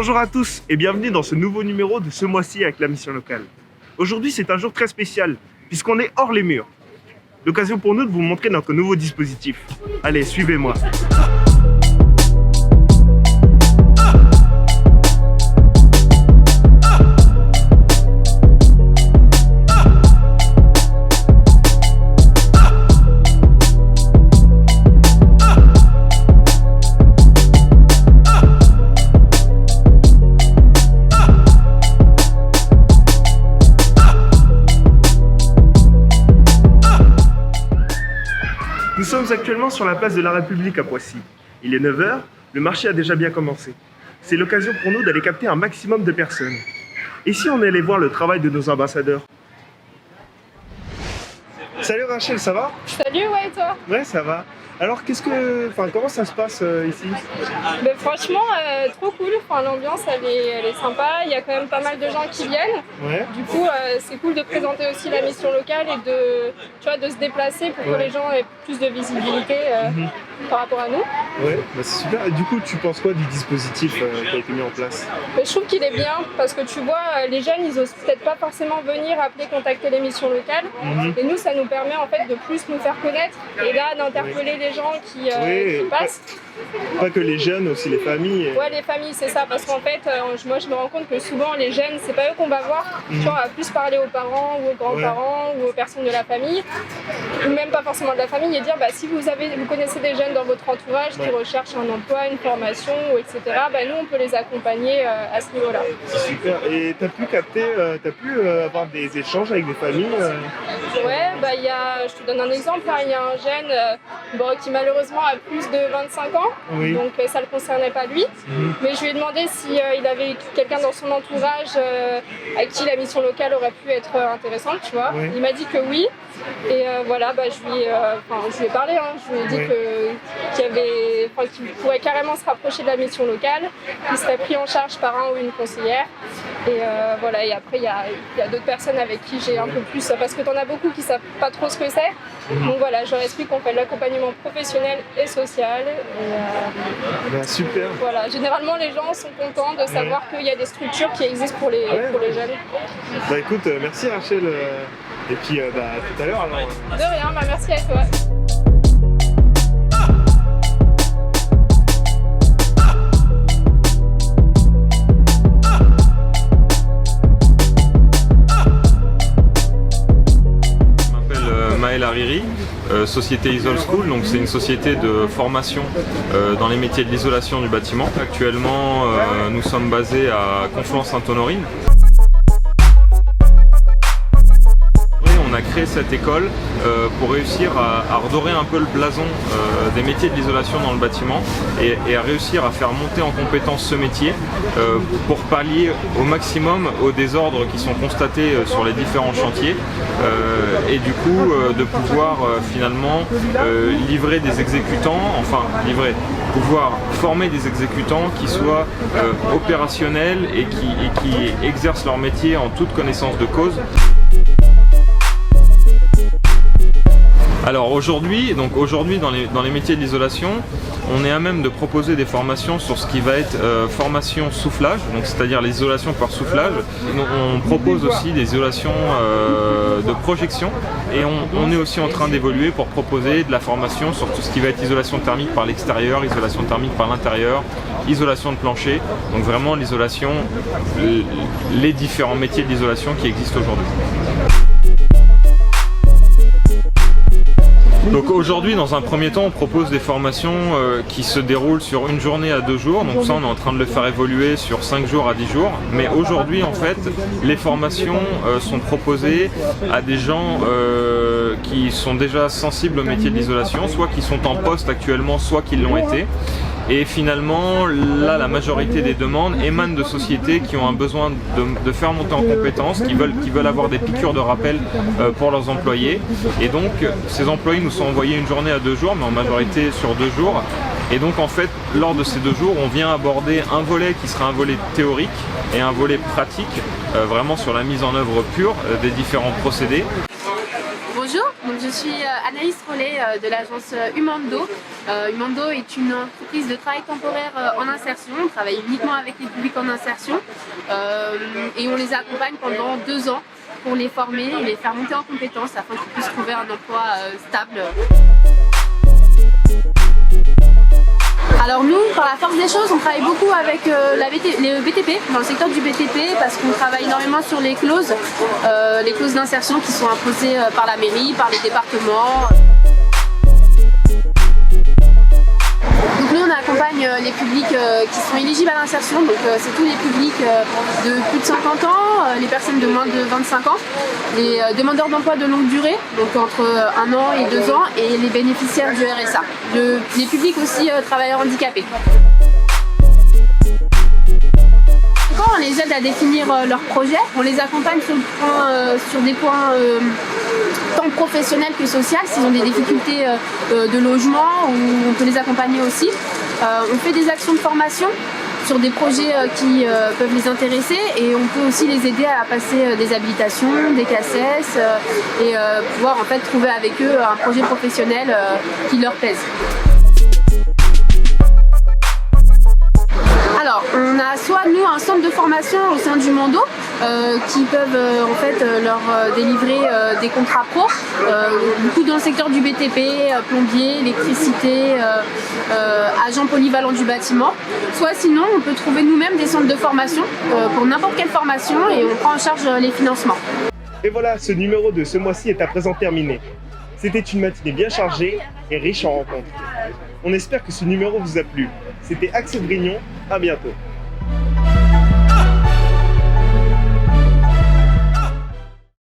Bonjour à tous et bienvenue dans ce nouveau numéro de ce mois-ci avec la mission locale. Aujourd'hui c'est un jour très spécial puisqu'on est hors les murs. L'occasion pour nous de vous montrer notre nouveau dispositif. Allez, suivez-moi. Nous sommes actuellement sur la place de la République à Poissy. Il est 9 h, le marché a déjà bien commencé. C'est l'occasion pour nous d'aller capter un maximum de personnes. Et si on allait voir le travail de nos ambassadeurs? Salut Rachel, ça va? Salut, ouais, et toi? Ouais, ça va. Alors, comment ça se passe ici? Ben, franchement, trop cool. Enfin, l'ambiance, elle est sympa. Il y a quand même pas mal de gens qui viennent. Ouais. Du coup, c'est cool de présenter aussi la mission locale et de se déplacer pour que les gens aient plus de visibilité par rapport à nous. Ouais, bah c'est super. Et du coup, tu penses quoi du dispositif qui a été mis en place? Ben, je trouve qu'il est bien parce que tu vois, les jeunes, ils osent peut-être pas forcément venir appeler, contacter les missions locales. Et nous, ça nous permet en fait de plus nous faire connaître et là d'interpeller les gens qui passent. Pas que les jeunes, aussi les familles. Ouais, les familles, c'est ça, parce qu'en fait, moi je me rends compte que souvent les jeunes, c'est pas eux qu'on va voir. Tu vois, on va plus parler aux parents ou aux grands-parents ou aux personnes de la famille, ou même pas forcément de la famille, et dire si vous connaissez des jeunes dans votre entourage qui recherchent un emploi, une formation, etc., nous on peut les accompagner à ce niveau-là. C'est super. Et t'as pu capter, avoir des échanges avec des familles Ouais, je te donne un exemple, il y a un jeune qui malheureusement a plus de 25 ans. Oui. Donc ça ne le concernait pas lui, mais je lui ai demandé s'il avait quelqu'un dans son entourage à qui la mission locale aurait pu être intéressante, tu vois. Il m'a dit que oui, et je lui ai parlé, je lui ai dit qu'il pourrait carrément se rapprocher de la mission locale, qu'il serait pris en charge par un ou une conseillère, et après il y a d'autres personnes avec qui j'ai un peu plus, parce que t'en as beaucoup qui savent pas trop ce que c'est, donc voilà, je leur explique qu'on fait de l'accompagnement professionnel et social. Super. Voilà, généralement les gens sont contents de savoir qu'il y a des structures qui existent pour les jeunes. Bah écoute, merci Rachel, et puis à tout à l'heure alors. De rien, merci à toi. Hariri, société Isol School, donc c'est une société de formation dans les métiers de l'isolation du bâtiment. Actuellement, nous sommes basés à Conflans-Sainte-Honorine. On a créé cette école pour réussir à redorer un peu le blason des métiers de l'isolation dans le bâtiment et à réussir à faire monter en compétence ce métier pour pallier au maximum aux désordres qui sont constatés sur les différents chantiers et du coup de pouvoir finalement livrer des exécutants, pouvoir former des exécutants qui soient opérationnels et qui exercent leur métier en toute connaissance de cause. Alors aujourd'hui dans les métiers de l'isolation, on est à même de proposer des formations sur ce qui va être formation soufflage, donc c'est-à-dire l'isolation par soufflage. On propose aussi des isolations de projection et on est aussi en train d'évoluer pour proposer de la formation sur tout ce qui va être isolation thermique par l'extérieur, isolation thermique par l'intérieur, isolation de plancher, donc vraiment l'isolation, les différents métiers de l'isolation qui existent aujourd'hui. Donc aujourd'hui, dans un premier temps, on propose des formations qui se déroulent sur une journée à 2 jours. Donc ça, on est en train de le faire évoluer sur 5 jours à 10 jours. Mais aujourd'hui, en fait, les formations sont proposées à des gens qui sont déjà sensibles au métier de l'isolation, soit qui sont en poste actuellement, soit qui l'ont été. Et finalement, là, la majorité des demandes émanent de sociétés qui ont un besoin de faire monter en compétences, qui veulent avoir des piqûres de rappel pour leurs employés. Et donc, ces employés nous sont envoyés une journée à 2 jours, mais en majorité sur 2 jours. Et donc, en fait, lors de ces 2 jours, on vient aborder un volet qui sera un volet théorique et un volet pratique, vraiment sur la mise en œuvre pure des différents procédés. Bonjour, donc je suis Anaïs Rollet de l'agence Humando. Humando est une entreprise de travail temporaire en insertion. On travaille uniquement avec les publics en insertion et on les accompagne pendant 2 ans pour les former et les faire monter en compétences afin qu'ils puissent trouver un emploi stable. Alors nous, par la force des choses, on travaille beaucoup avec les BTP, dans le secteur du BTP, parce qu'on travaille énormément sur les clauses d'insertion qui sont imposées par la mairie, par les départements. Donc nous, on accompagne les publics qui sont éligibles à l'insertion, donc c'est tous les publics de plus de 50 ans, les personnes de moins de 25 ans, les demandeurs d'emploi de longue durée, donc entre 1 an et 2 ans, et les bénéficiaires du RSA, les publics aussi travailleurs handicapés. Quand on les aide à définir leurs projets, on les accompagne sur des points tant professionnels que sociaux. S'ils ont des difficultés de logement, on peut les accompagner aussi. On fait des actions de formation sur des projets qui peuvent les intéresser et on peut aussi les aider à passer des habilitations, des CACES et pouvoir en fait trouver avec eux un projet professionnel qui leur plaise. Alors, on a soit nous un centre de formation au sein du Humando qui peuvent en fait leur délivrer des contrats pro, beaucoup dans le secteur du BTP, plombier, électricité, agent polyvalent du bâtiment. Soit sinon, on peut trouver nous-mêmes des centres de formation pour n'importe quelle formation et on prend en charge les financements. Et voilà, ce numéro de ce mois-ci est à présent terminé. C'était une matinée bien chargée et riche en rencontres. On espère que ce numéro vous a plu. C'était Axel Brignon, à bientôt.